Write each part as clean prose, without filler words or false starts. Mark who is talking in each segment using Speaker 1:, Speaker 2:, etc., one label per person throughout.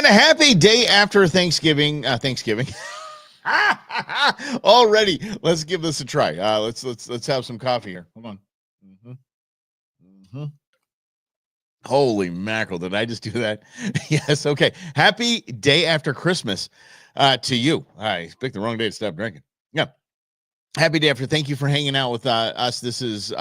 Speaker 1: And a happy day after Thanksgiving. Already. Let's give this a try. Let's have some coffee here. Hold on. Mm-hmm. Holy mackerel! Did I just do that? Yes. Okay. Happy day after Christmas to you. I picked the wrong day to stop drinking. Yeah. Happy day after. Thank you for hanging out with us. This is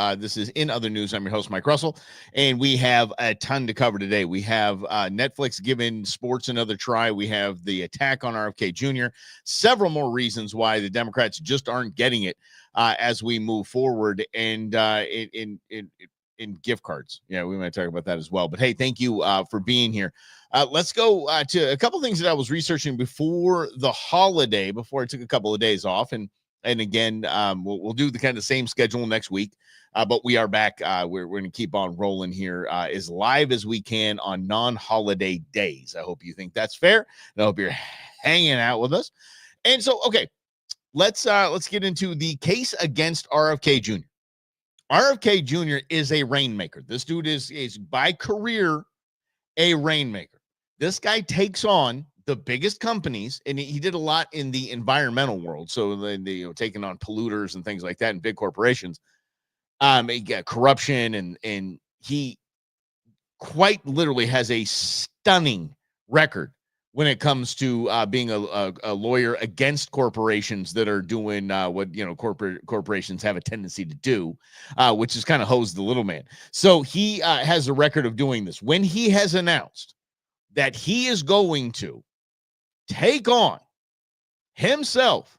Speaker 1: In Other News. I'm your host, Mike Russell, and we have a ton to cover today. We have Netflix giving sports another try. We have the attack on RFK Jr. Several more reasons why the Democrats just aren't getting it as we move forward, and in gift cards. Yeah, we might talk about that as well. But hey, thank you for being here. Let's go to a couple things that I was researching before the holiday, before I took a couple of days off, and again, we'll do the kind of same schedule next week, but we are back. We're going to keep on rolling here as live as we can on non-holiday days. I hope you think that's fair. And I hope you're hanging out with us. And so, okay, let's get into the case against RFK Jr. RFK Jr. is a rainmaker. This dude is by career a rainmaker. This guy takes on the biggest companies, and he did a lot in the environmental world. So taking on polluters and things like that in big corporations. He got corruption, and he quite literally has a stunning record when it comes to being a lawyer against corporations that are doing what corporations have a tendency to do, which is kind of hose the little man. So he has a record of doing this. When he has announced that he is going to take on himself,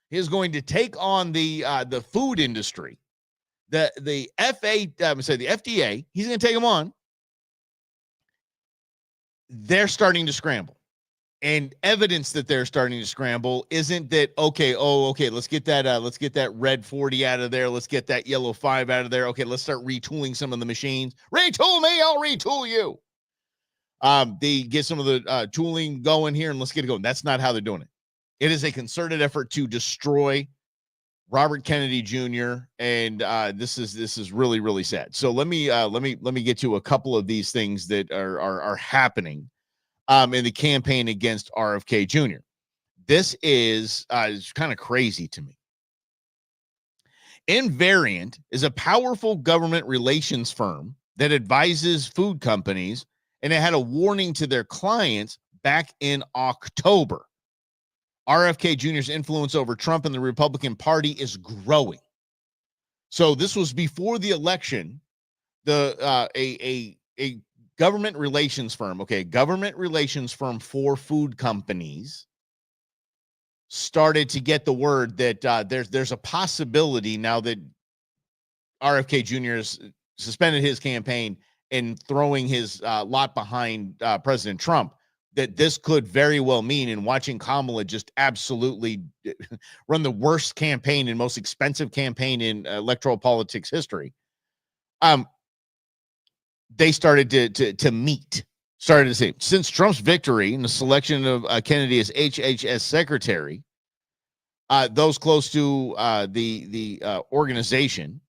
Speaker 1: he is going to take on the food industry, the FDA. He's going to take them on. They're starting to scramble, and evidence that they're starting to scramble isn't that okay. Let's get that red 40 out of there. Let's get that yellow 5 out of there. Okay, let's start retooling some of the machines. Retool me, I'll retool you. They get some of the tooling going here, and let's get it going. That's not how they're doing it. It is a concerted effort to destroy Robert Kennedy Jr. And this is really, really sad. So let me get to a couple of these things that are happening in the campaign against RFK Jr. This is kind of crazy to me. Invariant is a powerful government relations firm that advises food companies, and it had a warning to their clients back in October. RFK Jr.'s influence over Trump and the Republican Party is growing. So this was before the election. A government relations firm, government relations firm for food companies, started to get the word that there's a possibility now that RFK Jr. has suspended his campaign and throwing his lot behind President Trump, that this could very well mean, and watching Kamala just absolutely run the worst campaign and most expensive campaign in electoral politics history. They started to meet, started to say, since Trump's victory in the selection of Kennedy as HHS secretary, those close to the organization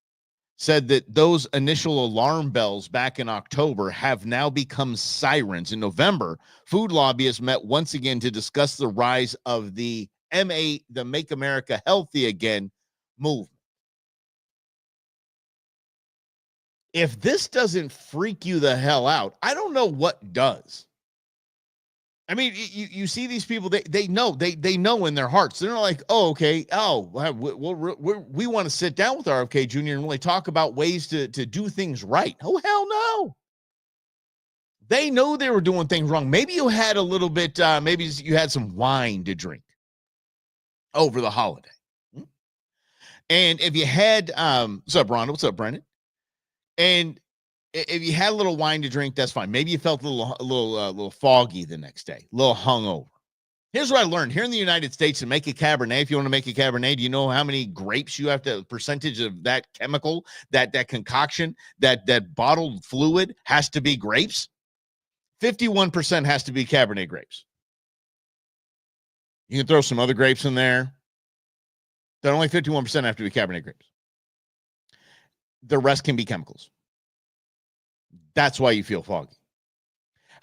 Speaker 1: said that those initial alarm bells back in October have now become sirens. In November, food lobbyists met once again to discuss the rise of the Make America Healthy Again movement. If this doesn't freak you the hell out, I don't know what does. I mean, you see these people, they know in their hearts. They're not like, we want to sit down with RFK Jr. and really talk about ways to do things right. Oh, hell no. They know they were doing things wrong. Maybe you had a little bit, maybe you had some wine to drink over the holiday. And if you had, what's up, Rhonda? What's up, Brendan? And if you had a little wine to drink, that's fine. Maybe you felt a little foggy the next day, a little hungover. Here's what I learned here in the United States: to make a Cabernet, if you want to make a Cabernet, do you know how many grapes you have to, percentage of that chemical, that concoction, that bottled fluid has to be grapes? 51% has to be Cabernet grapes. You can throw some other grapes in there. But only 51% have to be Cabernet grapes. The rest can be chemicals. That's why you feel foggy.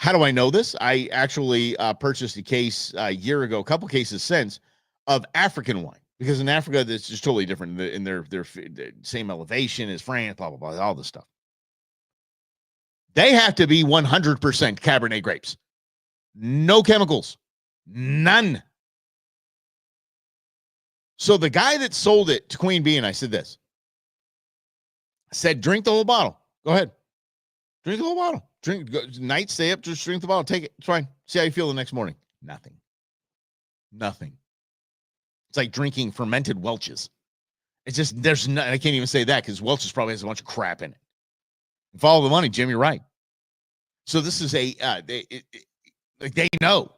Speaker 1: How do I know this? I actually purchased a case a year ago, a couple cases since, of African wine, because in Africa, it's just totally different in their same elevation as France, blah, blah, blah, all this stuff. They have to be 100% Cabernet grapes. No chemicals. None. So the guy that sold it to Queen Bee, and I said this, said, drink the whole bottle. Go ahead. Drink the whole bottle. Drink, night, stay up, just drink the bottle. Take it. It's fine. See how you feel the next morning. Nothing. It's like drinking fermented Welch's. It's just, there's no, I can't even say that because Welch's probably has a bunch of crap in it. Follow the money, Jim, you're right. So this is they know.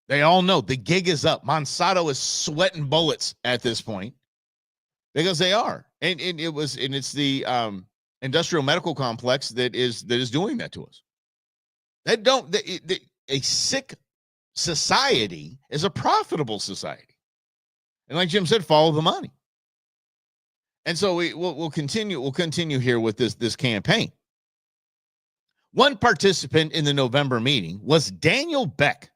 Speaker 1: They all know the gig is up. Monsanto is sweating bullets at this point because they are. And it's the industrial medical complex that is doing that to us. A sick society is a profitable society. And like Jim said, follow the money. And so we'll continue here with this campaign. One participant in the November meeting was Daniel Beck.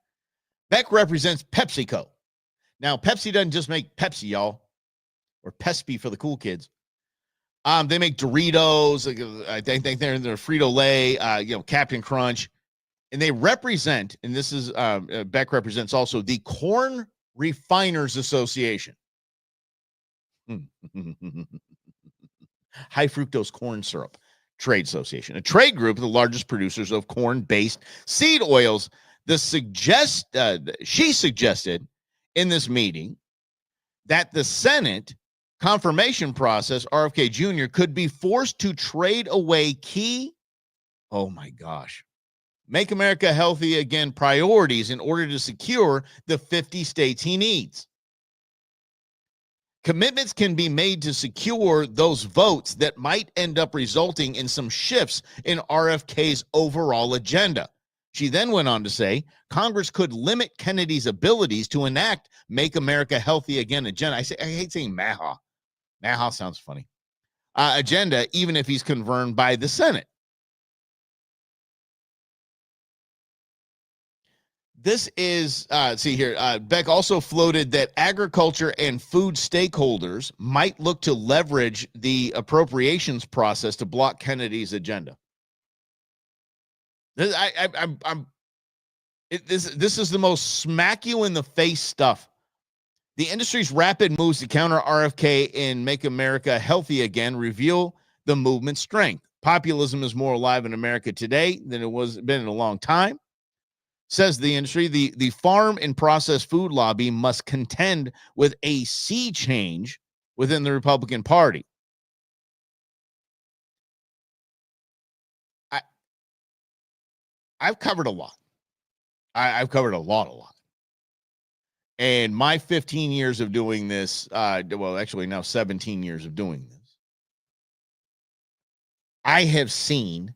Speaker 1: Beck represents PepsiCo. Now, Pepsi doesn't just make Pepsi, y'all, or Pespi for the cool kids. They make Doritos. I think they're in their Frito-Lay, Captain Crunch, and they represent. And this is Beck represents also the Corn Refiners Association. High fructose corn syrup trade association, a trade group of the largest producers of corn-based seed oils. She suggested in this meeting that the Senate confirmation process, RFK Jr., could be forced to trade away key, oh my gosh, Make America Healthy Again priorities in order to secure the 50 states he needs. Commitments can be made to secure those votes that might end up resulting in some shifts in RFK's overall agenda. She then went on to say, Congress could limit Kennedy's abilities to enact Make America Healthy Again agenda. I hate saying MAHA. MAHA sounds funny. Agenda, even if he's confirmed by the Senate. This is, see here, Beck also floated that agriculture and food stakeholders might look to leverage the appropriations process to block Kennedy's agenda. This is the most smack you in the face stuff. The industry's rapid moves to counter RFK and Make America Healthy Again reveal the movement's strength. Populism is more alive in America today than it was been in a long time. Says the industry, the farm and processed food lobby must contend with a sea change within the Republican Party. I've covered a lot. I've covered a lot. And my 15 years of doing this, well, actually now 17 years of doing this, I have seen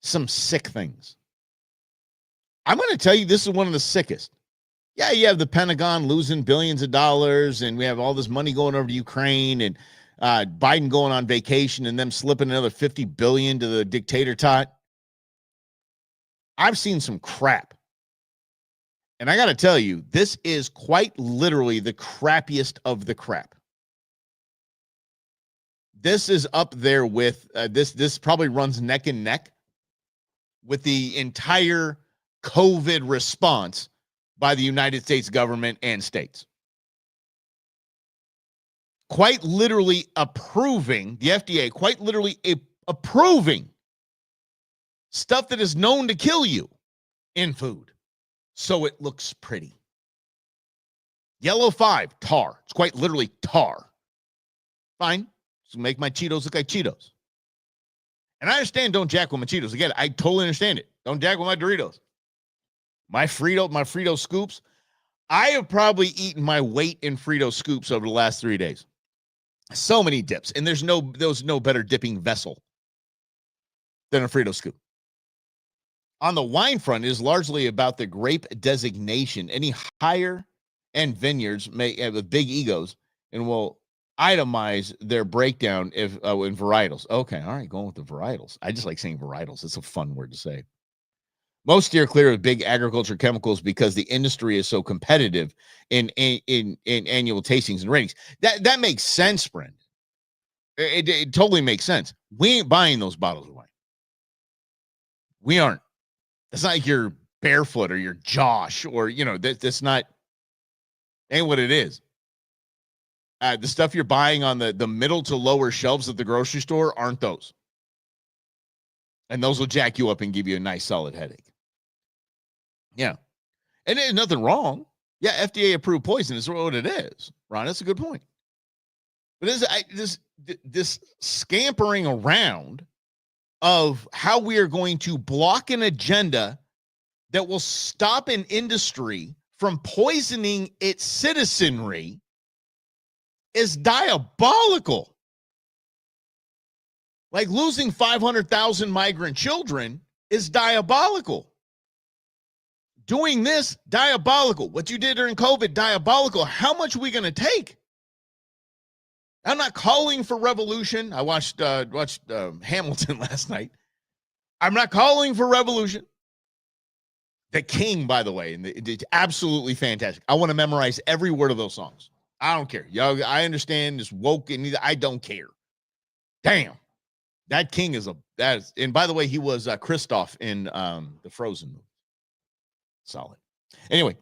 Speaker 1: some sick things. I'm going to tell you, this is one of the sickest. Yeah, you have the Pentagon losing billions of dollars, and we have all this money going over to Ukraine, and Biden going on vacation, and them slipping another $50 billion to the dictator tot. I've seen some crap. And I got to tell you, this is quite literally the crappiest of the crap. This is up there with, this probably runs neck and neck with the entire COVID response by the United States government and states. Quite literally approving, the FDA, quite literally approving stuff that is known to kill you in food. So it looks pretty. Yellow 5, tar. It's quite literally tar. Fine. So make my Cheetos look like Cheetos. And I understand don't jack with my Cheetos. Again, I totally understand it. Don't jack with my Doritos. My Frito scoops. I have probably eaten my weight in Frito scoops over the last 3 days. So many dips. And there's no better dipping vessel than a Frito scoop. On the wine front, it is largely about the grape designation. Any higher end vineyards may have big egos and will itemize their breakdown if in varietals. Okay, all right, going with the varietals. I just like saying varietals. It's a fun word to say. Most steer clear of big agriculture chemicals because the industry is so competitive in annual tastings and ratings. That makes sense, Brendan. It totally makes sense. We ain't buying those bottles of wine. We aren't. It's not like you're Barefoot or you're Josh or, that's not, ain't what it is. The stuff you're buying on the middle to lower shelves at the grocery store aren't those. And those will jack you up and give you a nice solid headache. Yeah. And there's nothing wrong. Yeah, FDA approved poison is what it is. Ron, that's a good point. But this scampering around of how we are going to block an agenda that will stop an industry from poisoning its citizenry is diabolical. Like losing 500,000 migrant children is diabolical. Doing this, diabolical. What you did during COVID, diabolical. How much are we going to take? I'm not calling for revolution. I watched Hamilton last night. I'm not calling for revolution. The King, by the way, and it's absolutely fantastic. I want to memorize every word of those songs. I don't care. Y'all, I understand it's woke and I don't care. Damn. That King is and by the way, he was Kristoff in the Frozen movie. Solid. Anyway.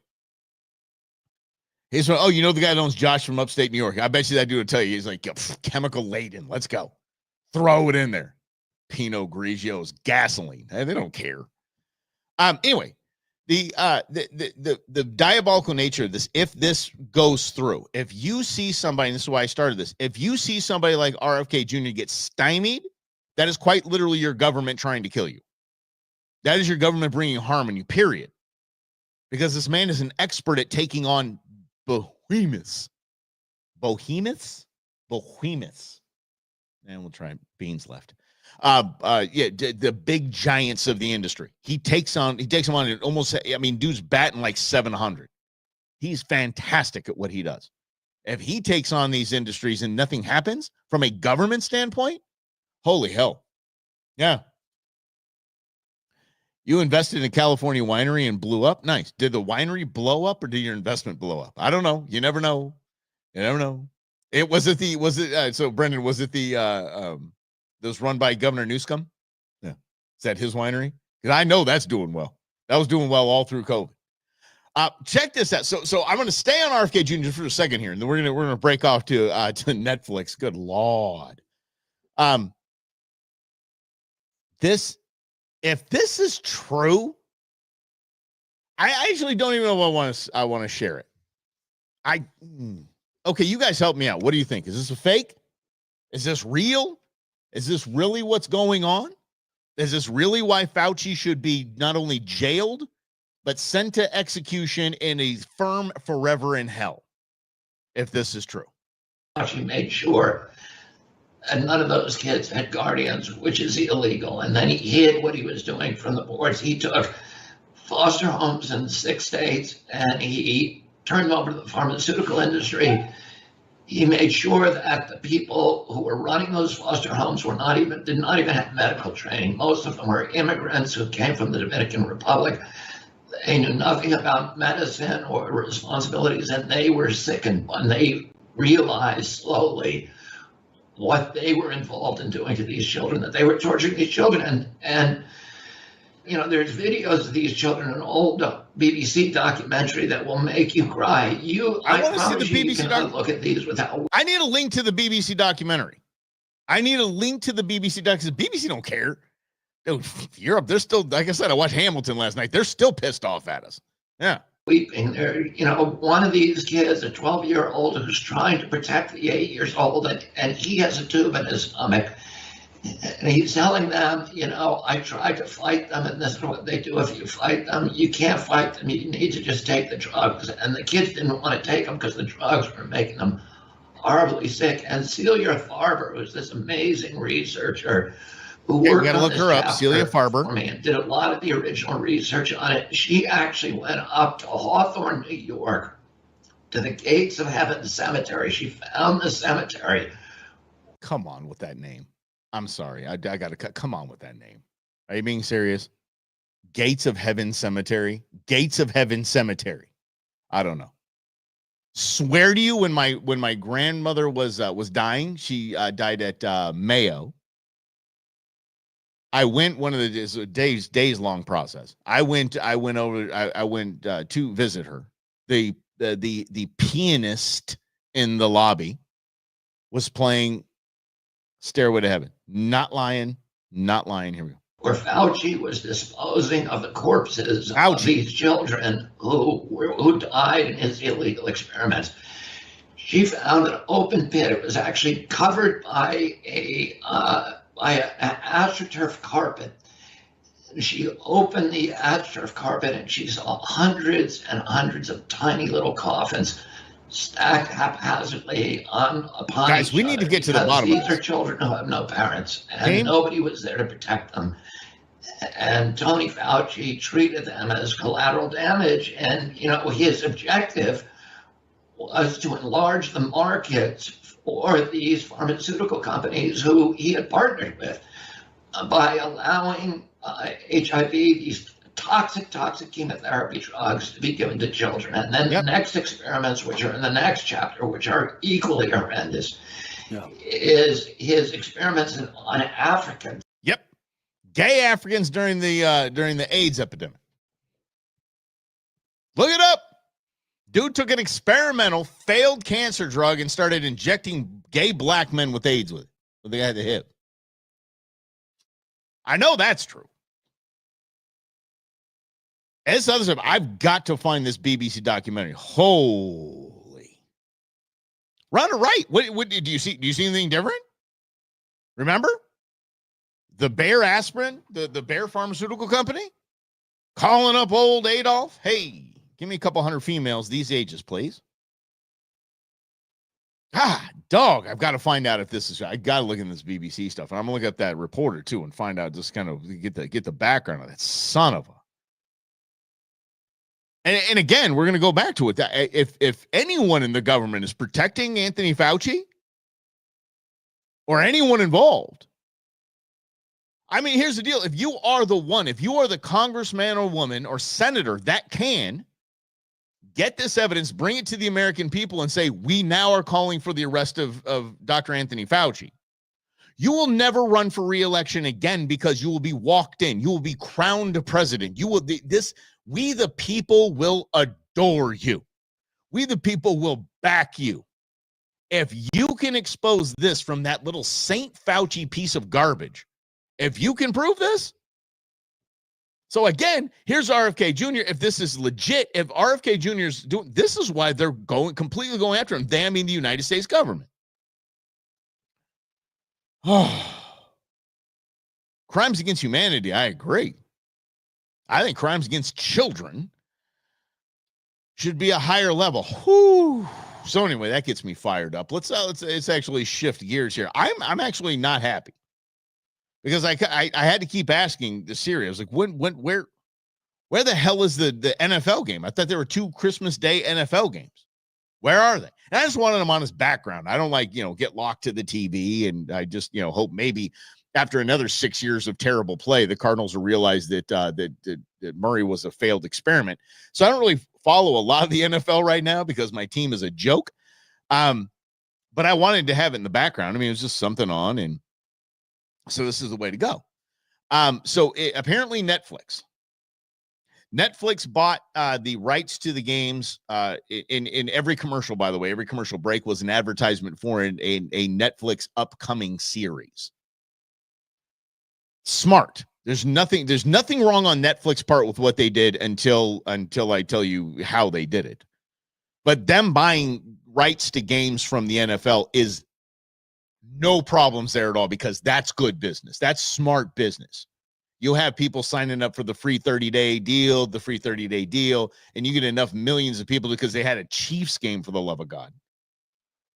Speaker 1: He's oh, the guy that owns Josh from upstate New York. I bet you that dude would tell you. He's like, chemical laden. Let's go. Throw it in there. Pinot Grigio's gasoline. They don't care. Anyway, the diabolical nature of this, if this goes through, if you see somebody, and this is why I started this, if you see somebody like RFK Jr. get stymied, that is quite literally your government trying to kill you. That is your government bringing harm on you, period. Because this man is an expert at taking on behemoths. And we'll try beans left. The big giants of the industry. He takes them on almost, dude's batting like 700. He's fantastic at what he does. If he takes on these industries and nothing happens from a government standpoint, holy hell. Yeah. You invested in a California winery and blew up? Nice. Did the winery blow up or did your investment blow up? I don't know. You never know. So Brendan, was it that was run by Governor Newsom? Yeah. Is that his winery? Because I know that's doing well. That was doing well all through COVID. Check this out. So I'm going to stay on RFK Jr. for a second here, and then we're going to break off to Netflix. Good Lord. If this is true, I actually don't even know if I want to share it. Okay, you guys help me out. What do you think? Is this a fake? Is this real? Is this really what's going on? Is this really why Fauci should be not only jailed, but sent to execution in a firm forever in hell? If this is true.
Speaker 2: Fauci made sure and none of those kids had guardians, which is illegal. And then he hid what he was doing from the boards. He took foster homes in 6 states and he turned them over to the pharmaceutical industry. He made sure that the people who were running those foster homes did not even have medical training. Most of them were immigrants who came from the Dominican Republic. They knew nothing about medicine or responsibilities, and they were sickened when they realized slowly what they were involved in doing to these children, that they were torturing these children. And there's videos of these children, an old BBC documentary that will make you cry. I want to see the BBC documentary. Look at these without.
Speaker 1: I need a link to the BBC documentary. Because BBC don't care. Dude, Europe, they're still, like I said, I watched Hamilton last night. They're still pissed off at us. Yeah.
Speaker 2: Weeping. There, one of these kids, a 12-year-old who's trying to protect the 8 years old, and he has a tube in his stomach. And he's telling them, I tried to fight them, and this is what they do if you fight them. You can't fight them. You need to just take the drugs. And the kids didn't want to take them because the drugs were making them horribly sick. And Celia Farber, who's this amazing researcher who worked on this chapter
Speaker 1: Celia Farber,
Speaker 2: for me and did a lot of the original research on it. She actually went up to Hawthorne, New York, to the Gates of Heaven Cemetery. She found the cemetery.
Speaker 1: Come on with that name. I'm sorry. I got to come on with that name. Are you being serious? Gates of Heaven Cemetery. Gates of Heaven Cemetery. I don't know. Swear to you, when my grandmother was dying, she died at Mayo. I went one of the days long process. I went to visit her. The pianist in the lobby was playing Stairway to Heaven. Not lying. Here we go.
Speaker 2: Where Fauci was disposing of the corpses of these children who died in his illegal experiments. She found an open pit. It was actually covered by an astroturf carpet. She opened the astroturf carpet and she saw hundreds and hundreds of tiny little coffins stacked haphazardly upon
Speaker 1: Guys,
Speaker 2: each
Speaker 1: we
Speaker 2: other,
Speaker 1: need to get to the bottom of
Speaker 2: these
Speaker 1: this.
Speaker 2: are children who have no parents, and nobody was there to protect them. And Tony Fauci treated them as collateral damage. And, his objective was to enlarge the markets for these pharmaceutical companies who he had partnered with by allowing HIV, these toxic chemotherapy drugs, to be given to children. And then the next experiments, which are in the next chapter, which are equally horrendous, is his experiments on Africans.
Speaker 1: Yep. Gay Africans during the AIDS epidemic. Look it up. Dude took an experimental failed cancer drug and started injecting gay black men with AIDS with it. When they had the HIV. I know that's true. As other stuff, I've got to find this BBC documentary. Holy. Run it right. What do you see? Do you see anything different? Remember? The Bayer aspirin, the Bayer pharmaceutical company, calling up old Adolf. Hey, give me a couple hundred females these ages, please. Dog, I've got to find out if this is. I got to look in this BBC stuff, and I'm gonna look up that reporter too and find out, just kind of get the background of that son of a. And again, we're gonna go back to it. That if anyone in the government is protecting Anthony Fauci or anyone involved. I mean, here's the deal. If you are the congressman or woman or senator that can get this evidence, bring it to the American people and say, we now are calling for the arrest of Dr. Anthony Fauci, you will never run for re-election again, because you will be walked in. You will be crowned president. We the people will adore you. We the people will back you. If you can expose this from that little Saint Fauci piece of garbage, if you can prove this. So again, here's RFK Jr. If this is legit, if RFK Jr. is doing, this is why they're completely going after him. They, I mean the United States government. Crimes against humanity, I agree. I think crimes against children should be a higher level. Whew. So anyway, that gets me fired up. Let's actually shift gears here. I'm actually not happy, because I had to keep asking the Siri. I was like, where the hell is the NFL game? I thought there were 2 Christmas Day NFL games. Where are they? And I just wanted them on his background. I don't get locked to the TV, and I just hope maybe after another 6 years of terrible play, the Cardinals will realize that Murray was a failed experiment. So I don't really follow a lot of the NFL right now because my team is a joke. But I wanted to have it in the background. I mean, it was just something on, and so this is the way to go. Apparently Netflix bought the rights to the games in every commercial, by the way. Every commercial break was an advertisement for a Netflix upcoming series. Smart. There's nothing wrong on Netflix part with what they did until I tell you how they did it. But them buying rights to games from the NFL is no problems there at all, because that's good business. That's smart business. You'll have people signing up for the free 30-day deal, and you get enough millions of people because they had a Chiefs game, for the love of God.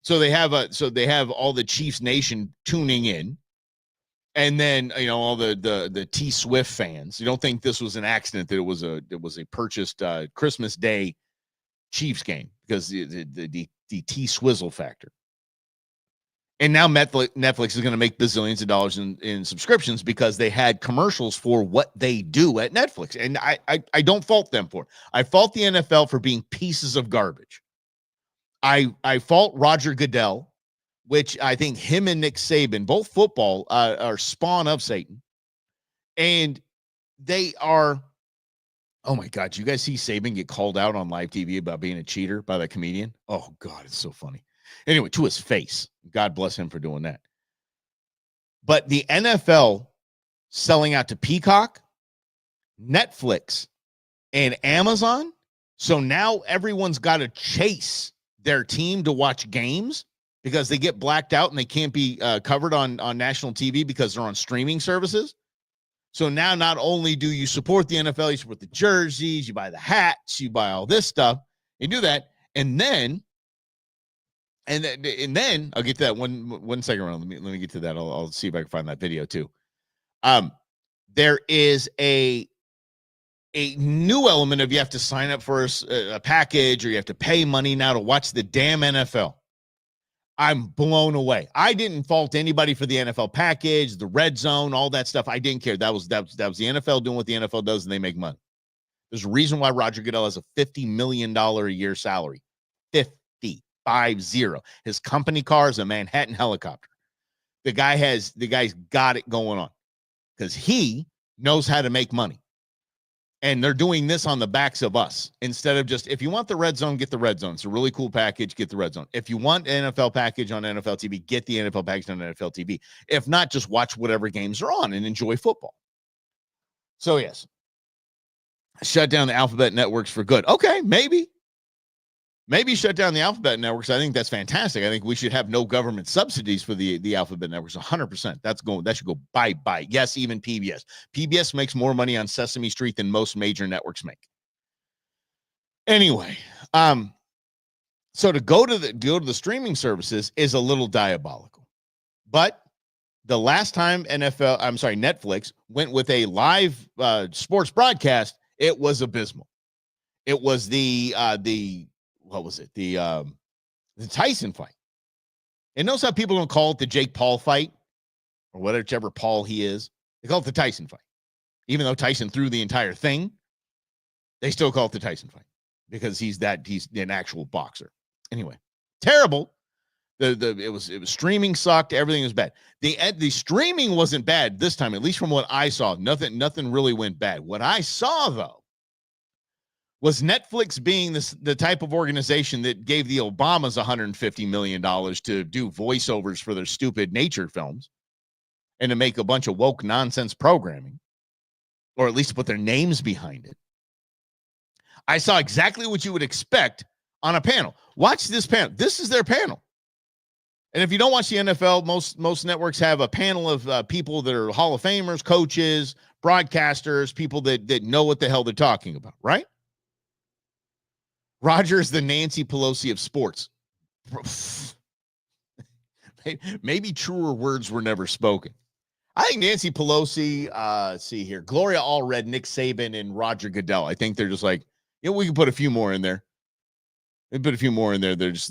Speaker 1: So they have all the Chiefs Nation tuning in. And then, all the T Swift fans. You don't think this was an accident that it was a purchased Christmas Day Chiefs game, because the T Swizzle factor. And now Netflix is going to make bazillions of dollars in subscriptions because they had commercials for what they do at Netflix. And I don't fault them for it. I fault the NFL for being pieces of garbage. I fault Roger Goodell, which I think him and Nick Saban, both football, are spawn of Satan. And they are, oh my God, you guys see Saban get called out on live TV about being a cheater by that comedian? Oh God, it's so funny. Anyway, to his face. God bless him for doing that. But the NFL selling out to Peacock, Netflix, and Amazon. So now everyone's got to chase their team to watch games because they get blacked out and they can't be covered on national TV because they're on streaming services. So now not only do you support the NFL, you support the jerseys, you buy the hats, you buy all this stuff, you do that, and then I'll get to that one second round. Let me get to that. I'll see if I can find that video too. There is a new element of you have to sign up for a package or you have to pay money now to watch the damn NFL. I'm blown away. I didn't fault anybody for the NFL package, the red zone, all that stuff. I didn't care. That was the NFL doing what the NFL does, and they make money. There's a reason why Roger Goodell has a $50 million a year salary. 50. His company car is a Manhattan helicopter. The guy's got it going on because he knows how to make money. And they're doing this on the backs of us instead of just, if you want the red zone, get the red zone. It's a really cool package. Get the red zone. If you want NFL package on NFL TV, get the NFL package on NFL TV. If not, just watch whatever games are on and enjoy football. So yes, shut down the alphabet networks for good. Okay, maybe shut down the alphabet networks. I think that's fantastic. I think we should have no government subsidies for the alphabet networks. 100%. That should go bye. Yes, even PBS. PBS makes more money on Sesame Street than most major networks make. Anyway, so to go to the streaming services is a little diabolical. But the last time Netflix went with a live sports broadcast, it was abysmal. It was what was it? The Tyson fight. And notice how people don't call it the Jake Paul fight or whichever Paul he is. They call it the Tyson fight. Even though Tyson threw the entire thing, they still call it the Tyson fight because he's an actual boxer. Anyway, terrible. It was streaming sucked. Everything was bad. The streaming wasn't bad this time, at least from what I saw. Nothing really went bad. What I saw though was Netflix being the type of organization that gave the Obamas $150 million to do voiceovers for their stupid nature films and to make a bunch of woke nonsense programming, or at least put their names behind it. I saw exactly what you would expect on a panel. Watch this panel. This is their panel. And if you don't watch the NFL, most networks have a panel of people that are Hall of Famers, coaches, broadcasters, people that know what the hell they're talking about, right? Roger is the Nancy Pelosi of sports. Maybe truer words were never spoken. I think Nancy Pelosi, let's see here, Gloria Allred, Nick Saban, and Roger Goodell. I think they're just like, we can put a few more in there. We put a few more in there. There's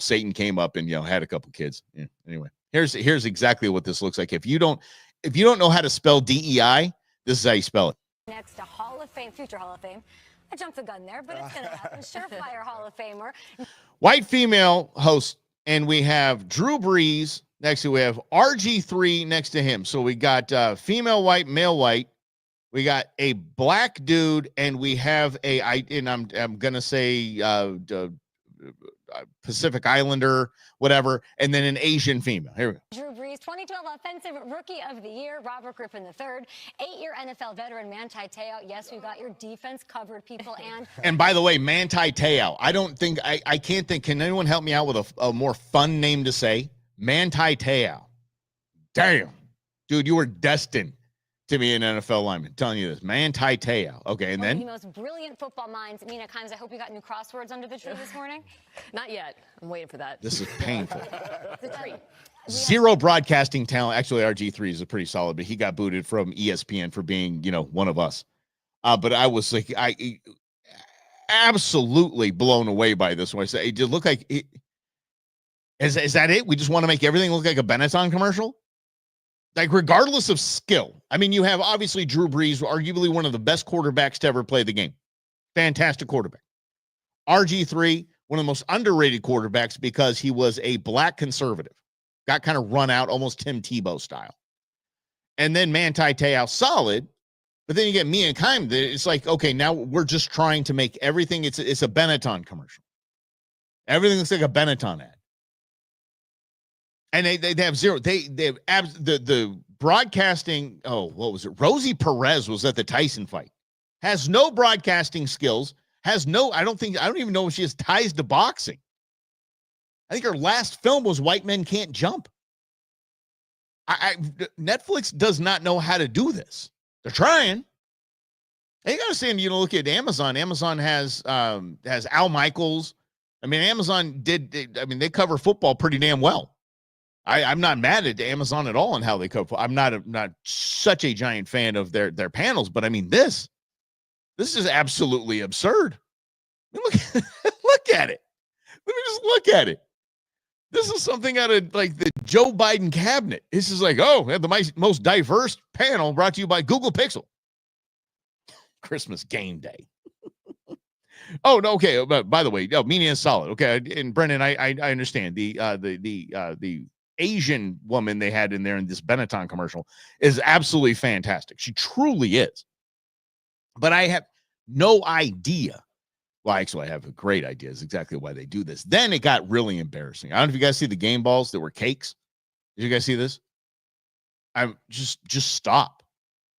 Speaker 1: Satan came up and had a couple kids. Yeah, anyway, here's exactly what this looks like. If you don't know how to spell DEI, this is how you spell it.
Speaker 3: Next to Hall of Fame, future Hall of Fame. I jumped the gun there, but it's going to happen. Surefire Hall of Famer.
Speaker 1: White female host, and we have Drew Brees next to, we have RG3 next to him. So we got female white, male white. We got a black dude, and we have I'm gonna say Pacific Islander, whatever, and then an Asian female. Here we go.
Speaker 3: Drew Brees, 2012 Offensive Rookie of the Year. Robert Griffin III, 8-year NFL veteran Manti Te'o. Yes, we got your defense covered, people.
Speaker 1: And by the way, Manti Te'o. I can't think. Can anyone help me out with a more fun name to say? Manti Te'o. Damn, dude, you were destined to be an NFL lineman. I'm telling you this. Manti Te'o. Okay, and then?
Speaker 3: The most brilliant football minds. Mina Kimes, I hope you got new crosswords under the tree this morning.
Speaker 4: Not yet. I'm waiting for that.
Speaker 1: This is painful.
Speaker 4: It's a treat.
Speaker 1: Zero broadcasting talent. Actually, RG3 is a pretty solid, but he got booted from ESPN for being, one of us. But I was like, I absolutely blown away by this one. I said, it just looked like Is that it? We just want to make everything look like a Benetton commercial? Like, regardless of skill. I mean, you have obviously Drew Brees, arguably one of the best quarterbacks to ever play the game. Fantastic quarterback. RG3, one of the most underrated quarterbacks because he was a black conservative. Got kind of run out, almost Tim Tebow style. And then Manti Te'o, solid. But then you get Mia Kimes. It's like, okay, now we're just trying to make everything, it's a Benetton commercial. Everything looks like a Benetton ad. And they have zero. They have the broadcasting. Oh, what was it? Rosie Perez was at the Tyson fight. Has no broadcasting skills. Has no. I don't even know if she has ties to boxing. I think her last film was White Men Can't Jump. Netflix does not know how to do this. They're trying. And you got to say, look at Amazon. Amazon has Al Michaels. I mean, Amazon they cover football pretty damn well. I'm not mad at Amazon at all on how they cover. I'm not such a giant fan of their panels, but I mean, this is absolutely absurd. I mean, look at it. Let me just look at it. This is something out of like the Joe Biden cabinet. This is like, we have the most diverse panel brought to you by Google Pixel. Christmas game day. Oh, no, okay. But by the way, meaning is solid. Okay, and Brendan, I understand the Asian woman they had in there in this Benetton commercial is absolutely fantastic. She truly is. But I have no idea. Well, actually, I have a great idea. Is exactly why they do this. Then it got really embarrassing. I don't know if you guys see the game balls that were cakes. Did you guys see this? I'm just stop.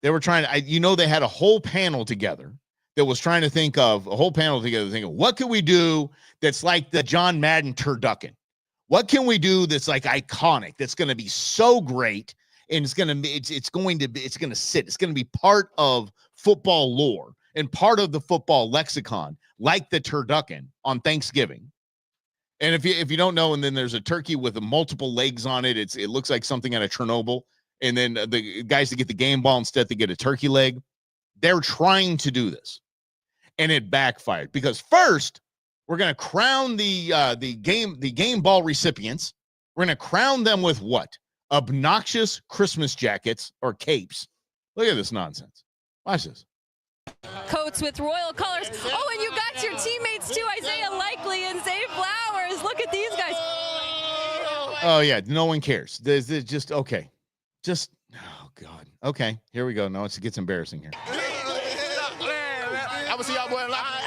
Speaker 1: They were trying to, they had a whole panel together that was trying to think of what can we do that's like the John Madden turducken? What can we do that's like iconic? That's going to be so great, and it's going to sit. It's going to be part of football lore and part of the football lexicon, like the turducken on Thanksgiving. And if you don't know, and then there's a turkey with multiple legs on it. It looks like something out of Chernobyl. And then the guys that get the game ball instead, they get a turkey leg. They're trying to do this, and it backfired because first we're going to crown the game ball recipients. We're going to crown them with what? Obnoxious Christmas jackets or capes. Look at this nonsense. Watch this.
Speaker 4: Coats with royal colors. Oh, and you got your teammates too, Isaiah Likely and Zay Flowers. Look at these guys.
Speaker 1: Oh yeah, no one cares. There's just okay. Just oh god. Okay, here we go. No, it gets embarrassing here.
Speaker 5: I will see y'all boy live.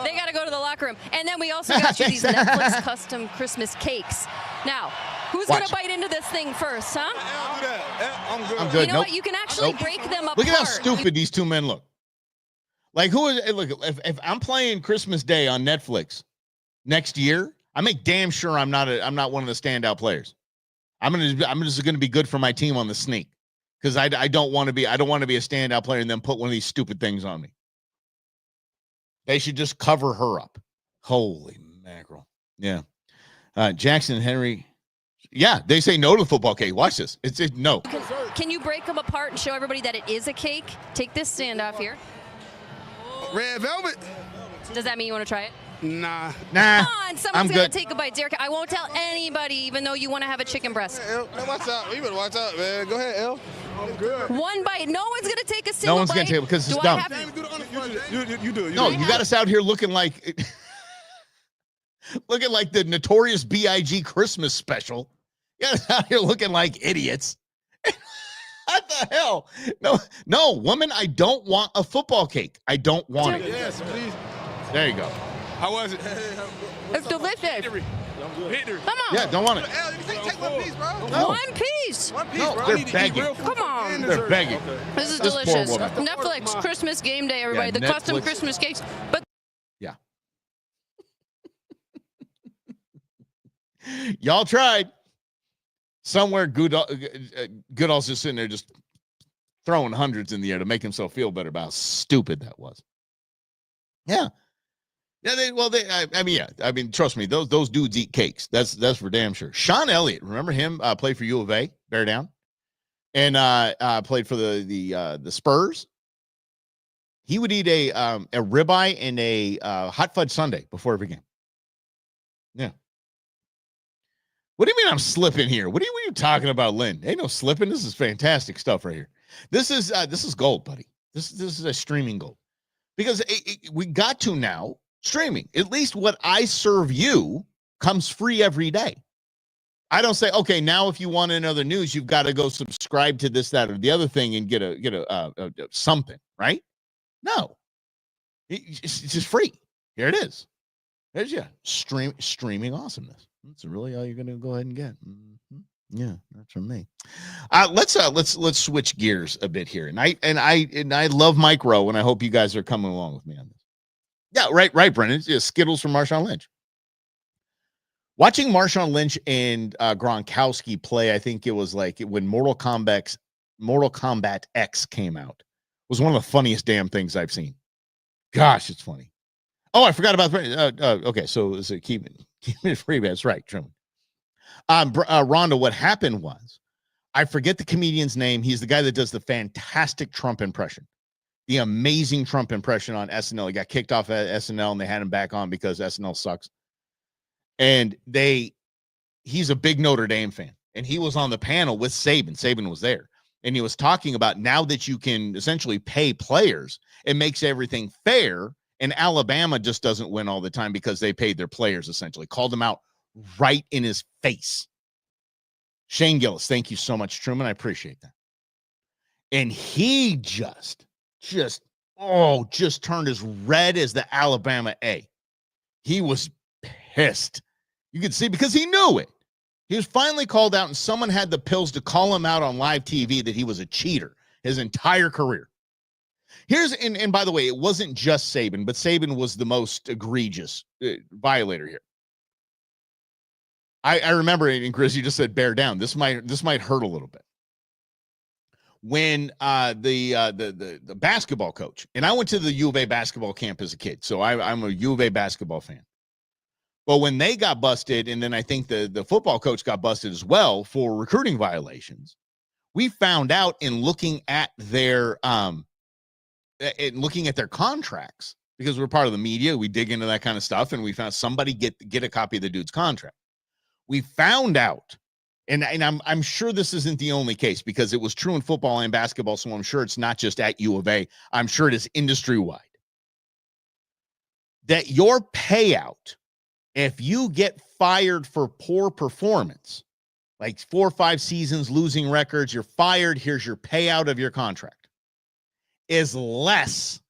Speaker 4: They got to go to the locker room. And then we also got you these Netflix custom Christmas cakes. Now, who's going to bite into this thing first, huh?
Speaker 5: I'll do that. I'm good.
Speaker 1: I'm good.
Speaker 4: You know what? You can actually break them apart.
Speaker 1: Look at how stupid these two men look. Like look, if I'm playing Christmas Day on Netflix next year, I make damn sure I'm not one of the standout players. I'm just gonna be good for my team on the sneak because I don't want to be a standout player and then put one of these stupid things on me. They should just cover her up. Holy mackerel! Yeah, Jackson Henry. Yeah, they say no to the football cake. Watch this. It's no.
Speaker 4: Can you break them apart and show everybody that it is a cake? Take this stand off here.
Speaker 5: Red velvet.
Speaker 4: Does that mean you want to try it?
Speaker 5: Nah.
Speaker 4: Come on, someone's going to take a bite. Derek, I won't tell anybody, even though you want to have a chicken breast.
Speaker 5: Hey, El, watch out. You better watch out, man. Go ahead, El. I'm good.
Speaker 4: One bite. No one's going to take a single bite.
Speaker 1: No one's going to take it because it's dumb.
Speaker 5: You do it.
Speaker 1: No, you got us out here looking like the Notorious B.I.G. Christmas special. You got us out here looking like idiots. What the hell? No, woman, I don't want a football cake. I don't want it.
Speaker 5: Yes, please.
Speaker 1: There you go.
Speaker 5: How was it?
Speaker 4: It's delicious.
Speaker 5: Victory.
Speaker 4: Come on.
Speaker 1: Yeah, don't want it.
Speaker 5: El, take one piece, bro.
Speaker 1: No.
Speaker 4: One piece.
Speaker 5: One piece,
Speaker 1: No,
Speaker 5: bro.
Speaker 1: they're
Speaker 5: I need to eat
Speaker 1: begging.
Speaker 5: real food
Speaker 4: Come on.
Speaker 5: and
Speaker 1: They're
Speaker 5: dessert.
Speaker 1: begging.
Speaker 5: Okay.
Speaker 4: This is
Speaker 1: This poor
Speaker 4: delicious.
Speaker 1: woman.
Speaker 4: Netflix Christmas game day, everybody.
Speaker 1: Yeah,
Speaker 4: the custom
Speaker 1: Netflix.
Speaker 4: Christmas cakes. But
Speaker 1: Yeah. Y'all tried. Somewhere Goodall's just sitting there just throwing hundreds in the air to make himself feel better about how stupid that was. Yeah. Yeah, I mean, trust me, those dudes eat cakes. That's for damn sure. Sean Elliott, remember him? Played for U of A, bear down, and played for the Spurs. He would eat a ribeye and a hot fudge sundae before every game. Yeah. What do you mean I'm slipping here? What are you talking about, Lynn? Ain't no slipping. This is fantastic stuff right here. This is gold, buddy. This is a streaming gold. Because we got to now streaming. At least what I serve you comes free every day. I don't say, okay, now if you want another news, you've got to go subscribe to this, that, or the other thing and get a something, right? No, it's just free. Here it is. There's streaming awesomeness. That's really all you're going to go ahead and get. Mm-hmm. Yeah, that's from me. Let's switch gears a bit here, and I love Mike Rowe, and I hope you guys are coming along with me on this. Yeah, right, Brennan. It's just Skittles from Marshawn Lynch. Watching Marshawn Lynch and Gronkowski play, I think it was like when Mortal Kombat X came out, was one of the funniest damn things I've seen. Gosh, it's funny. Oh, I forgot about okay, so is it keep it free? That's right, Truman. Rhonda, what happened was, I forget the comedian's name. He's the guy that does the fantastic Trump impression, the amazing Trump impression on SNL. He got kicked off at SNL, and they had him back on because SNL sucks. And he's a big Notre Dame fan, and he was on the panel with Saban. Saban was there, and he was talking about now that you can essentially pay players, it makes everything fair. And Alabama just doesn't win all the time because they paid their players, essentially. Called him out right in his face. Shane Gillis, thank you so much, Truman. I appreciate that. And he just turned as red as the Alabama A. He was pissed. You could see because he knew it. He was finally called out, and someone had the pills to call him out on live TV that he was a cheater his entire career. And by the way, it wasn't just Saban, but Saban was the most egregious violator here. I remember, and Chris, you just said bear down. This might hurt a little bit. When the basketball coach, and I went to the U of A basketball camp as a kid, so I'm a U of A basketball fan. But when they got busted, and then I think the football coach got busted as well for recruiting violations, we found out in looking at their contracts, because we're part of the media, we dig into that kind of stuff, and we found somebody get a copy of the dude's contract. We found out, and I'm sure this isn't the only case because it was true in football and basketball, so I'm sure it's not just at U of A. I'm sure it is industry-wide. That your payout, if you get fired for poor performance, like 4 or 5 seasons, losing records, you're fired, here's your payout of your contract, is less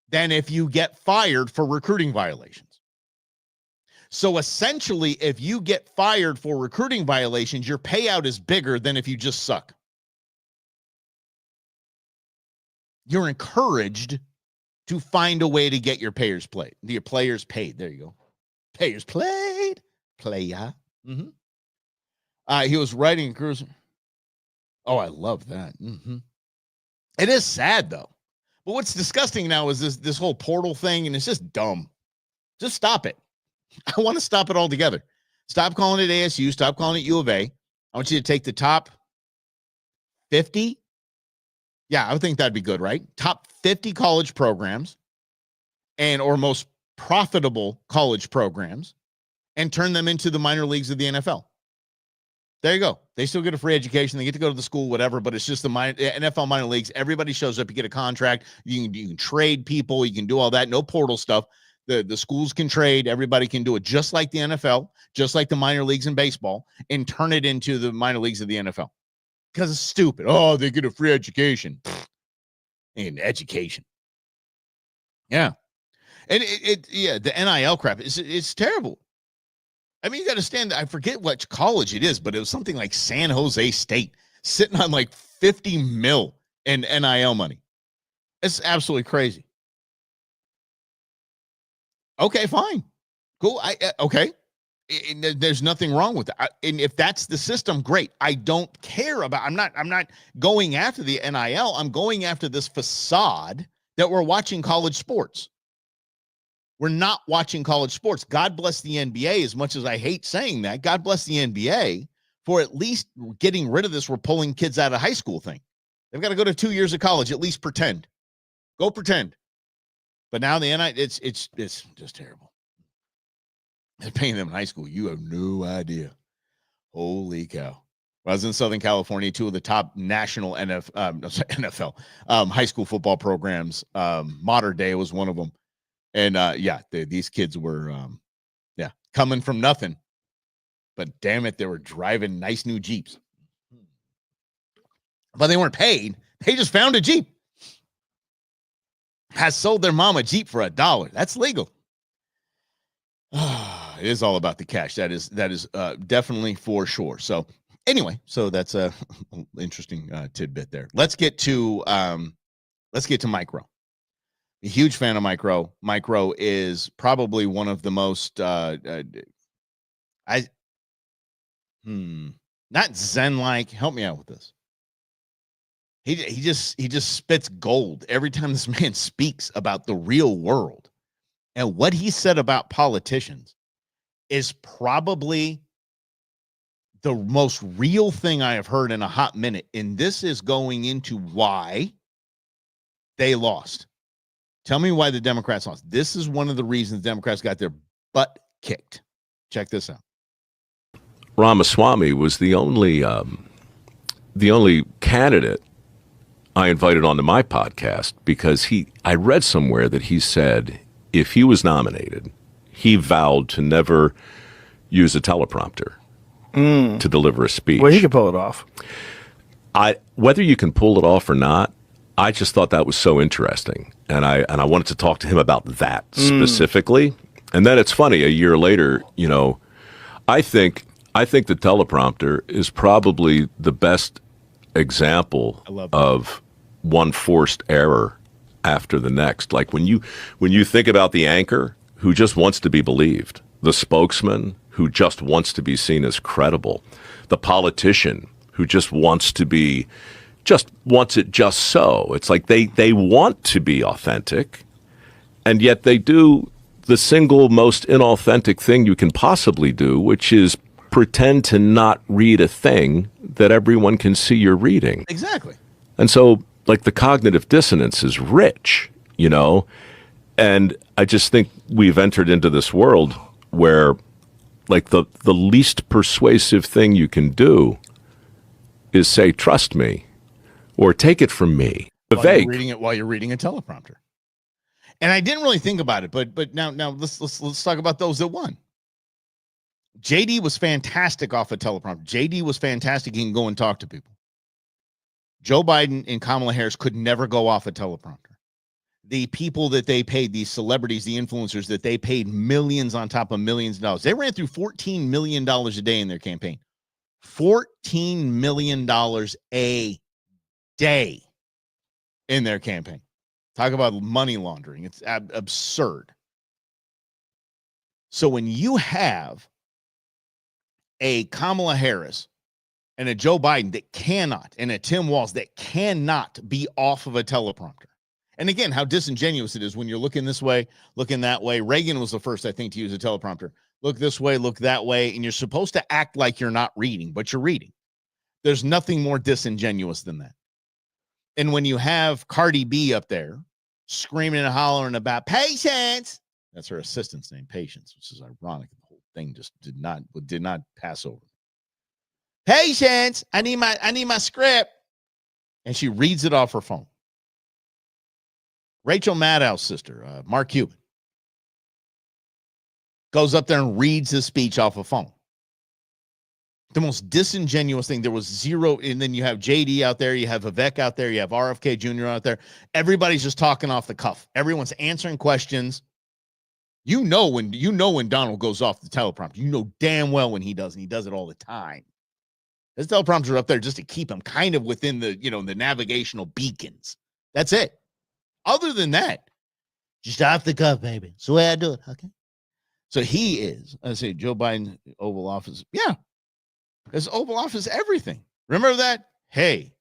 Speaker 1: than if you get fired for recruiting violations. So essentially, if you get fired for recruiting violations, your payout is bigger than if you just suck. You're encouraged to find a way to get your players paid. There you go. Players played. Playa. Mm-hmm. He was writing cruiser. Oh, I love that. Mm-hmm. It is sad though. But what's disgusting now is this whole portal thing, and it's just dumb. Just stop it. I want to stop it altogether. Stop calling it ASU. Stop calling it U of A. I want you to take the top 50. Yeah, I would think that'd be good, right? Top 50 college programs or most profitable college programs and turn them into the minor leagues of the NFL. There you go. They still get a free education. They get to go to the school, whatever, but it's just the NFL minor leagues. Everybody shows up. You get a contract. You can trade people. You can do all that. No portal stuff. The schools can trade. Everybody can do it just like the NFL, just like the minor leagues in baseball, and turn it into the minor leagues of the NFL. Because it's stupid. Oh, they get a free education. And education. Yeah. And the NIL crap, it's terrible. I mean, you got to stand. I forget what college it is, but it was something like San Jose State sitting on like $50 million in NIL money. It's absolutely crazy. Okay, fine. Cool. Okay. There's nothing wrong with that. And if that's the system, great. I don't care about, I'm not going after the NIL. I'm going after this facade that we're watching college sports. We're not watching college sports. God bless the NBA, as much as I hate saying that. God bless the NBA for at least getting rid of this. We're pulling kids out of high school thing. They've got to go to 2 years of college, at least pretend. Go pretend. But now the NIL, it's just terrible. They're paying them in high school. You have no idea. Holy cow. I was in Southern California, two of the top national NFL high school football programs. Modern Day was one of them. And these kids were coming from nothing. But damn it, they were driving nice new Jeeps. But they weren't paid. They just found a Jeep. Has sold their mom a Jeep for $1. That's legal. It is all about the cash. That is definitely for sure. So anyway, so that's a interesting tidbit there. Let's get to Mike Rowe. A huge fan of Mike Rowe. Mike Rowe is probably one of the most not Zen-like. Help me out with this. He just spits gold every time this man speaks about the real world. And what he said about politicians is probably the most real thing I have heard in a hot minute. And this is going into why they lost. Tell me why the Democrats lost. This is one of the reasons Democrats got their butt kicked. Check this out.
Speaker 6: Ramaswamy was the only candidate I invited onto my podcast because I read somewhere that he said if he was nominated, he vowed to never use a teleprompter to deliver a speech.
Speaker 7: Well, he could pull it off.
Speaker 6: Whether you can pull it off or not, I just thought that was so interesting, and I wanted to talk to him about that specifically. And then it's funny, a year later, I think the teleprompter is probably the best example of one forced error after the next. Like when you think about the anchor who just wants to be believed, the spokesman who just wants to be seen as credible, the politician who just wants it just so. It's like they want to be authentic, and yet they do the single most inauthentic thing you can possibly do, which is pretend to not read a thing that everyone can see you're reading.
Speaker 1: Exactly.
Speaker 6: And so, like, the cognitive dissonance is rich, and I just think we've entered into this world where, like, the least persuasive thing you can do is say, trust me, or take it from me.
Speaker 1: While you're reading a teleprompter. And I didn't really think about it, but now let's talk about those that won. JD was fantastic off a teleprompter. JD was fantastic. He can go and talk to people. Joe Biden and Kamala Harris could never go off a teleprompter. The people that they paid, these celebrities, the influencers that they paid millions on top of millions of dollars. They ran through $14 million a day in their campaign. $14 million a day in their campaign. Talk about money laundering. It's absurd. So when you have a Kamala Harris and a Joe Biden that cannot, and a Tim Walz that cannot be off of a teleprompter. And again, how disingenuous it is when you're looking this way, looking that way. Reagan was the first, I think, to use a teleprompter. Look this way, look that way, and you're supposed to act like you're not reading, but you're reading. There's nothing more disingenuous than that. And when you have Cardi B up there screaming and hollering about patience, that's her assistant's name, Patience, which is ironic. The whole thing just did not pass over. Patience, I need my script. And she reads it off her phone. Rachel Maddow's sister, Mark Cuban, goes up there and reads his speech off a phone. The most disingenuous thing. There was zero. And then you have JD out there. You have Vivek out there. You have RFK Jr. out there. Everybody's just talking off the cuff. Everyone's answering questions. You know when Donald goes off the teleprompter. You know damn well when he does, and he does it all the time. His teleprompter up there just to keep him kind of within the, the navigational beacons. That's it. Other than that, just off the cuff, baby. It's the way I do it. Okay. So he is, I say, Joe Biden, Oval Office. Yeah. His Oval Office, everything. Remember that? Hey,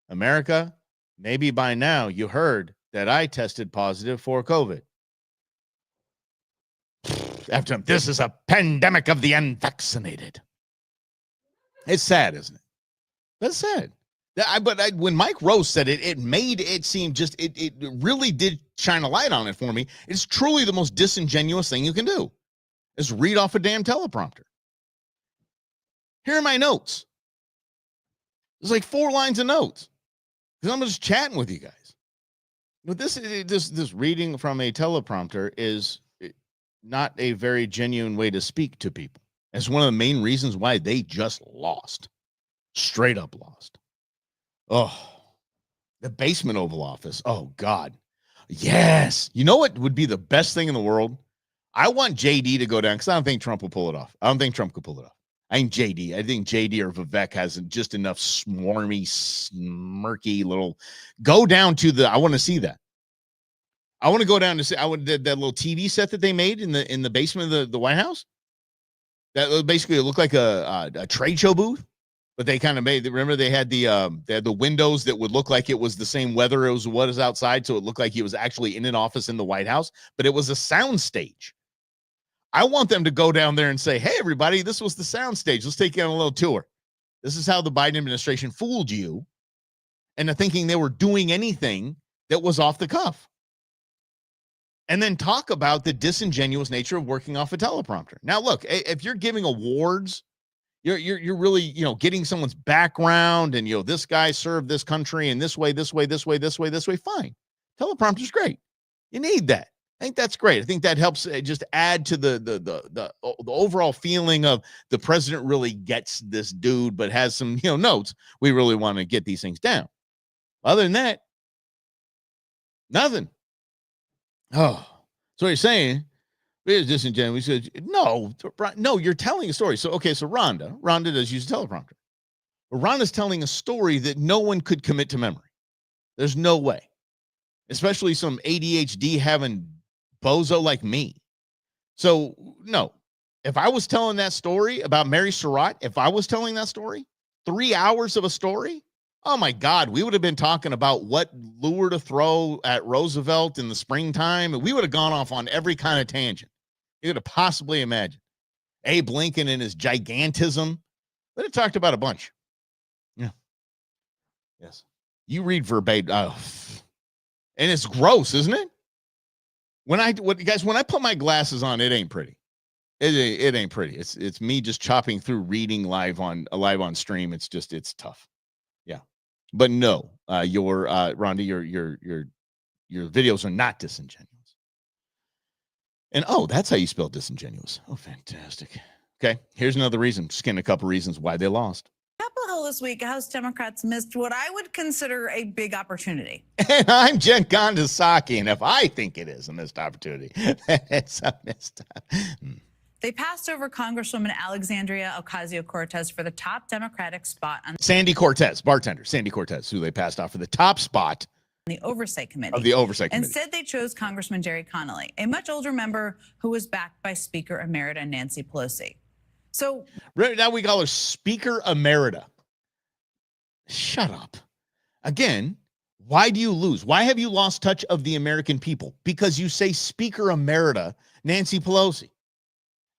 Speaker 1: America, maybe by now you heard that I tested positive for COVID. After this is a pandemic of the unvaccinated. It's sad, isn't it? That's sad. When Mike Rose said it, it made it seem just, it really did shine a light on it for me. It's truly the most disingenuous thing you can do is read off a damn teleprompter. Here are my notes. There's like 4 lines of notes because I'm just chatting with you guys. But this reading from a teleprompter is not a very genuine way to speak to people. It's one of the main reasons why they just lost. Straight up lost. Oh, the basement Oval Office. Oh, God. Yes. You know what would be the best thing in the world? I want JD to go down because I don't think Trump will pull it off. I don't think Trump could pull it off. I think JD or Vivek has just enough smarmy, smirky little. Go down to the. I want to see that. I want to go down to see. I want that little TV set that they made in the basement of the White House. That basically looked like a trade show booth, but they kind of made. Remember they had the windows that would look like it was the same weather as what is outside, so it looked like he was actually in an office in the White House, but it was a sound stage. I want them to go down there and say, hey, everybody, this was the sound stage. Let's take you on a little tour. This is how the Biden administration fooled you into thinking they were doing anything that was off the cuff. And then talk about the disingenuous nature of working off a teleprompter. Now, look, if you're giving awards, you're really, getting someone's background and, this guy served this country in this way, fine. Teleprompter's great. You need that. I think that's great. I think that helps just add to the overall feeling of the president really gets this dude, but has some, notes. We really want to get these things down. Other than that, nothing. Oh, so you're saying it's disingenuous? We said, no, you're telling a story. So, okay, so Rhonda does use a teleprompter. But Rhonda's telling a story that no one could commit to memory. There's no way, especially some ADHD having bozo like me. So, no, if I was telling that story about Mary Surratt, if I was telling that story, 3 hours of a story, oh my God, we would have been talking about what lure to throw at Roosevelt in the springtime. And we would have gone off on every kind of tangent you could have possibly imagined. Abe Lincoln and his gigantism. We'd have talked about a bunch. Yeah. Yes. You read verbatim. Oh. And it's gross, isn't it? When I put my glasses on, it ain't pretty. It ain't pretty. It's me just chopping through reading live on stream. It's tough. Yeah. But no, Rhonda, your videos are not disingenuous. And that's how you spell disingenuous. Oh, fantastic. Okay, here's another reason. Just getting a couple reasons why they lost.
Speaker 7: Capitol Hill this week, House Democrats missed what I would consider a big opportunity.
Speaker 1: And I'm Jen Gondasaki, and if I think it is a missed opportunity, it's a missed.
Speaker 7: They passed over Congresswoman Alexandria Ocasio-Cortez for the top Democratic spot on
Speaker 1: Sandy Cortez, bartender Sandy Cortez, who they passed off for the top spot
Speaker 7: the Oversight Committee.
Speaker 1: Of the Oversight Committee.
Speaker 7: Instead, they chose Congressman Jerry Connolly, a much older member who was backed by Speaker Emerita Nancy Pelosi. So
Speaker 1: now we call her Speaker Emerita. Shut up. Again, why do you lose? Why have you lost touch of the American people? Because you say Speaker Emerita Nancy Pelosi.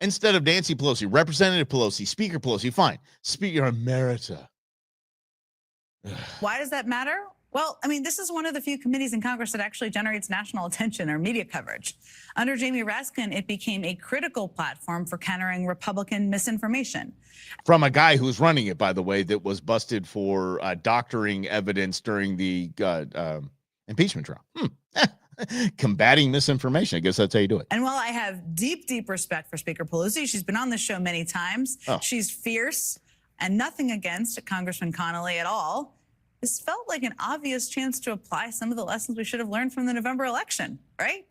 Speaker 1: Instead of Nancy Pelosi, Representative Pelosi, Speaker Pelosi, fine. Speaker Emerita.
Speaker 7: Why does that matter? Well, I mean, this is one of the few committees in Congress that actually generates national attention or media coverage. Under Jamie Raskin, it became a critical platform for countering Republican misinformation.
Speaker 1: From a guy who's running it, by the way, that was busted for doctoring evidence during the impeachment trial. Combating misinformation. I guess that's how you do it.
Speaker 7: And while I have deep, deep respect for Speaker Pelosi, she's been on the show many times.
Speaker 1: Oh.
Speaker 7: She's fierce and nothing against Congressman Connolly at all. This felt like an obvious chance to apply some of the lessons we should have learned from the November election, right?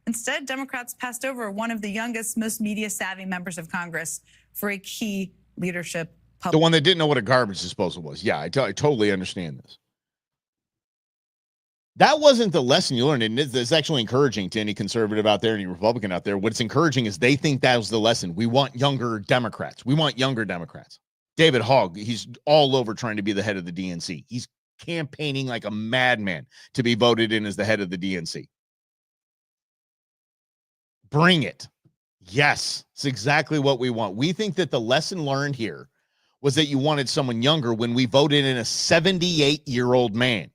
Speaker 7: Instead, Democrats passed over one of the youngest, most media-savvy members of Congress for a key leadership.
Speaker 1: The one that didn't know what a garbage disposal was. Yeah, I totally understand this. That wasn't the lesson you learned, and it's actually encouraging to any conservative out there, any Republican out there. What's encouraging is they think that was the lesson. We want younger Democrats. David Hogg, he's all over trying to be the head of the DNC. He's campaigning like a madman to be voted in as the head of the DNC. Bring it. Yes, it's exactly what we want. We think that the lesson learned here was that you wanted someone younger when we voted in a 78-year-old man.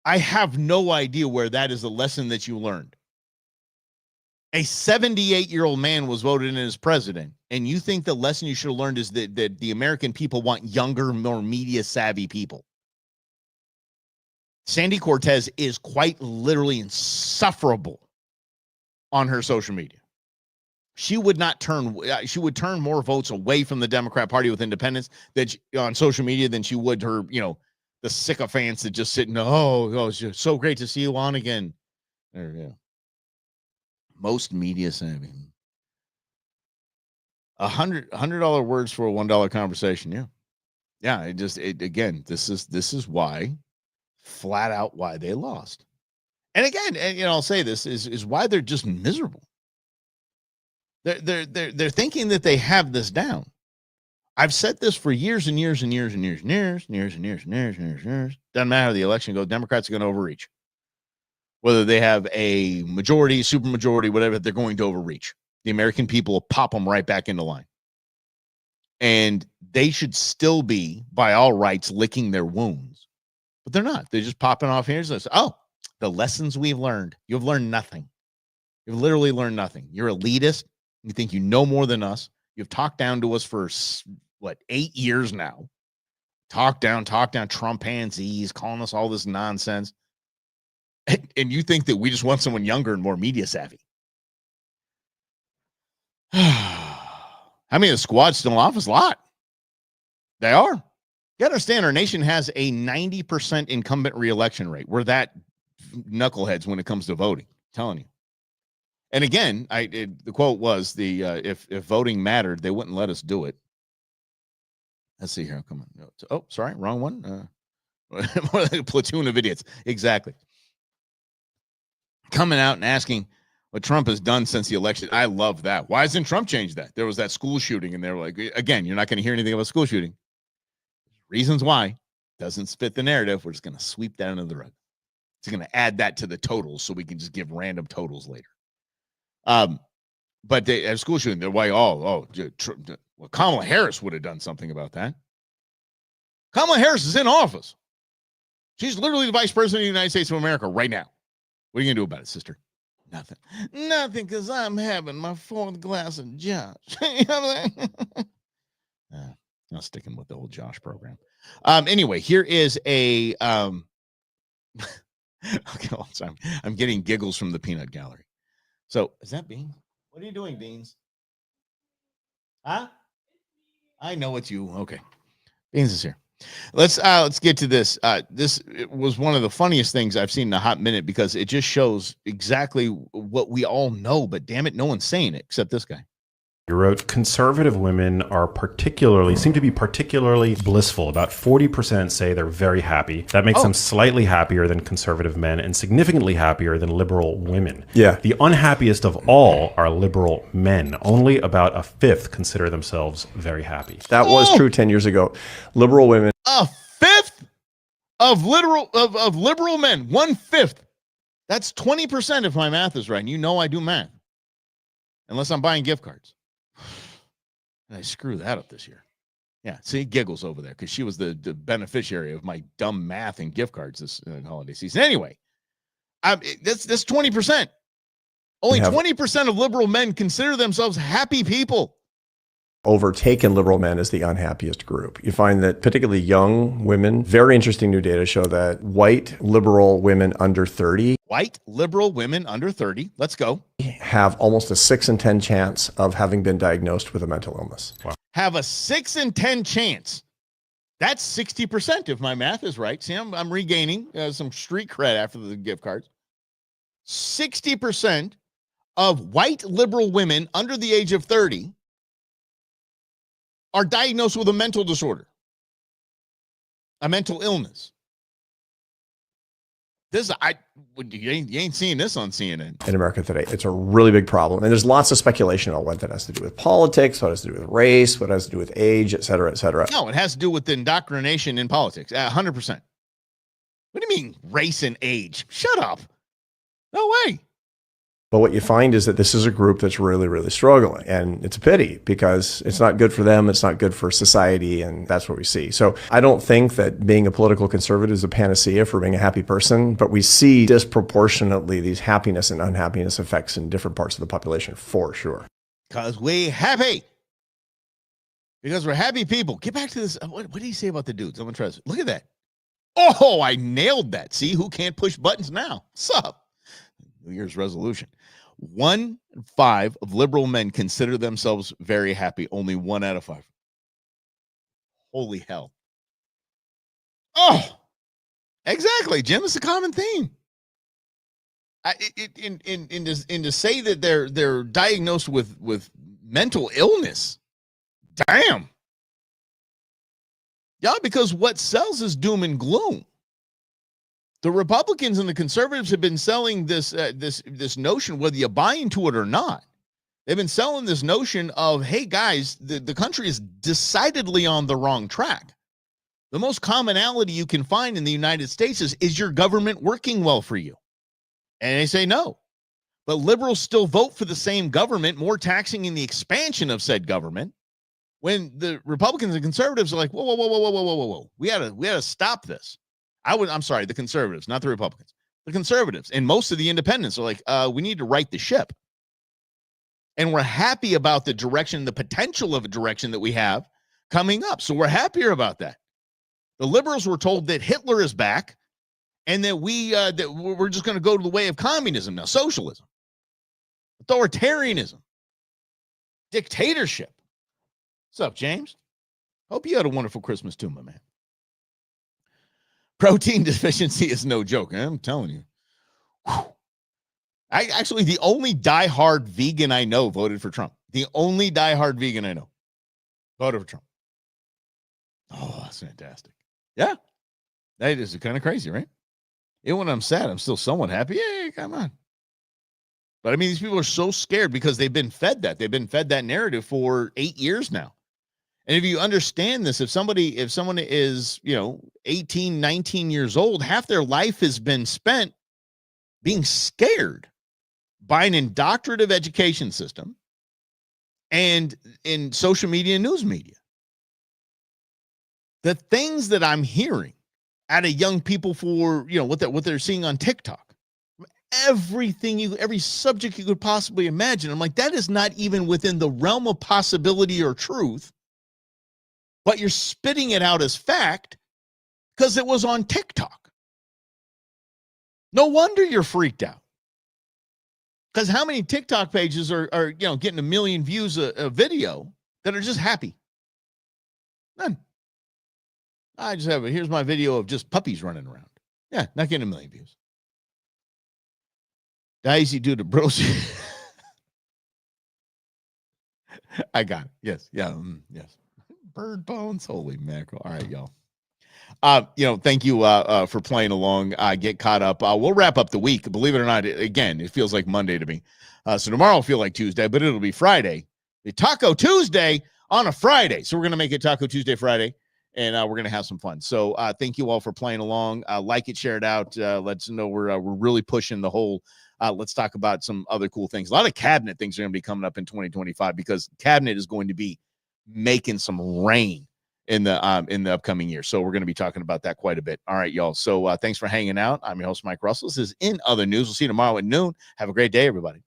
Speaker 1: I have no idea where that is the lesson that you learned. A 78-year-old man was voted in as president. And you think the lesson you should have learned is that the American people want younger, more media savvy people. Sandy Cortez is quite literally insufferable on her social media. She would turn more votes away from the Democrat Party with independents on social media than she would her, the sycophants that just sit and, it's just so great to see you on again. There we go. Most media savvy. $100 words for a $1 conversation. Yeah. Yeah. Again, this is why, flat out why they lost. And again, I'll say this is why they're just miserable. They're thinking that they have this down. I've said this for years and years and years and years and years and years and years and years and years. Doesn't matter how the election goes, Democrats are going to overreach. Whether they have a majority, supermajority, whatever, they're going to overreach. The American people will pop them right back into line. And they should still be, by all rights, licking their wounds. But they're not. They're just popping off here. So, the lessons we've learned. You've learned nothing. You've literally learned nothing. You're elitist. You think you know more than us. You've talked down to us for, 8 years now. Talk down, Trump pansies, calling us all this nonsense. And you think that we just want someone younger and more media savvy. How many of the squad's still in office? A lot. They are. You gotta understand, our nation has a 90% incumbent reelection rate. We're that knuckleheads when it comes to voting. I'm telling you. And again, the quote was if voting mattered, they wouldn't let us do it. Let's see here. Come on. Oh, sorry, wrong one. More like a platoon of idiots. Exactly. Coming out and asking what Trump has done since the election. I love that. Why hasn't Trump changed that? There was that school shooting, and they were like, again, you're not going to hear anything about school shooting. Reasons why. Doesn't fit the narrative. We're just going to sweep that under the rug. It's going to add that to the totals so we can just give random totals later. But they have school shooting. They're like, Kamala Harris would have done something about that. Kamala Harris is in office. She's literally the vice president of the United States of America right now. What are you going to do about it, sister? Nothing. Nothing, because I'm having my 4th glass of Josh. I'm sticking with the old Josh program. Anyway, here is a okay, sorry. I'm getting giggles from the peanut gallery. So is that Beans? What are you doing, Beans? Huh? I know it's you. Okay. Beans is here. Let's get to this. This was one of the funniest things I've seen in a hot minute because it just shows exactly what we all know, but damn it, no one's saying it except this guy.
Speaker 8: You wrote, conservative women seem to be particularly blissful. About 40% say they're very happy. That makes them slightly happier than conservative men and significantly happier than liberal women. Yeah. The unhappiest of all are liberal men. Only about a fifth consider themselves very happy.
Speaker 9: That was true 10 years ago. Liberal women.
Speaker 1: A fifth of liberal men. 1/5. That's 20% if my math is right. And you know I do math. Unless I'm buying gift cards. And I screw that up this year. Yeah, see, giggles over there because she was the beneficiary of my dumb math and gift cards this holiday season. Anyway, that's 20%. Only 20% of liberal men consider themselves happy people.
Speaker 9: Overtaken liberal men as the unhappiest group. You find that particularly young women, very interesting new data show that white liberal women under 30.
Speaker 1: White liberal women under 30. Let's go.
Speaker 9: Have almost a 6 in 10 chance of having been diagnosed with a mental illness.
Speaker 1: Wow. Have a 6 in 10 chance. That's 60% if my math is right. See, I'm regaining some street cred after the gift cards. 60% of white liberal women under the age of 30 are diagnosed with a mental disorder, a mental illness. You ain't seeing this on CNN.
Speaker 9: In America today, it's a really big problem. And there's lots of speculation on what that has to do with politics, what has to do with race, what has to do with age, et cetera, et cetera.
Speaker 1: No, it has to do with indoctrination in politics, 100%. What do you mean race and age? Shut up. No way.
Speaker 9: But what you find is that this is a group that's really, really struggling. And it's a pity because it's not good for them. It's not good for society. And that's what we see. So I don't think that being a political conservative is a panacea for being a happy person. But we see disproportionately these happiness and unhappiness effects in different parts of the population for sure.
Speaker 1: Because we happy. Because we're happy people. Get back to this. What did he say about the dudes? I'm going to try this. Look at that. Oh, I nailed that. See, who can't push buttons now? What's up? New Year's resolution. 1 in 5 of liberal men consider themselves very happy. Only 1 out of 5. Holy hell. Oh, exactly, Jim. It's a common theme. To say that they're diagnosed with mental illness. Damn. Yeah, because what sells is doom and gloom. The Republicans and the conservatives have been selling this notion, whether you buy into it or not. They've been selling this notion of, hey, guys, the country is decidedly on the wrong track. The most commonality you can find in the United States is your government working well for you? And they say no. But liberals still vote for the same government, more taxing in the expansion of said government, when the Republicans and conservatives are like, whoa. We gotta stop this. I'm sorry, the conservatives, not the Republicans. The conservatives and most of the independents are like, we need to right the ship. And we're happy about the direction, the potential of a direction that we have coming up. So we're happier about that. The liberals were told that Hitler is back and that we're just going to go to the way of communism now, socialism, authoritarianism, dictatorship. What's up, James? Hope you had a wonderful Christmas too, my man. Protein deficiency is no joke. I'm telling you. Whew. Actually, the only diehard vegan I know voted for Trump. The only diehard vegan I know voted for Trump. Oh, that's fantastic. Yeah. That is kind of crazy, right? Even when I'm sad, I'm still somewhat happy. Yeah, come on. But I mean, these people are so scared because they've been fed that. They've been fed that narrative for 8 years now. And if you understand this, if someone is, 18, 19 years old, half their life has been spent being scared by an indoctrinative education system and in social media and news media. The things that I'm hearing out of young people for, what they're seeing on TikTok, every subject you could possibly imagine. I'm like, that is not even within the realm of possibility or truth, but you're spitting it out as fact because it was on TikTok. No wonder you're freaked out. Because how many TikTok pages are getting 1 million views a video that are just happy? None. I just have here's my video of just puppies running around. Yeah, not getting 1 million views. Daisy do the bros. I got it. Yes. Yeah. Yes. Bird bones. Holy mackerel. All right, y'all. Thank you for playing along. Get caught up. We'll wrap up the week. Believe it or not, again, it feels like Monday to me. So tomorrow will feel like Tuesday, but it'll be Friday. The Taco Tuesday on a Friday. So we're going to make it Taco Tuesday Friday, and we're going to have some fun. So thank you all for playing along. Like it, share it out. Let us know we're really pushing the whole. Let's talk about some other cool things. A lot of cabinet things are going to be coming up in 2025 because cabinet is going to be making some rain in the upcoming year. So we're going to be talking about that quite a bit. All right, y'all. So thanks for hanging out. I'm your host, Mike Russell. This is In Other News. We'll see you tomorrow at noon. Have a great day, everybody.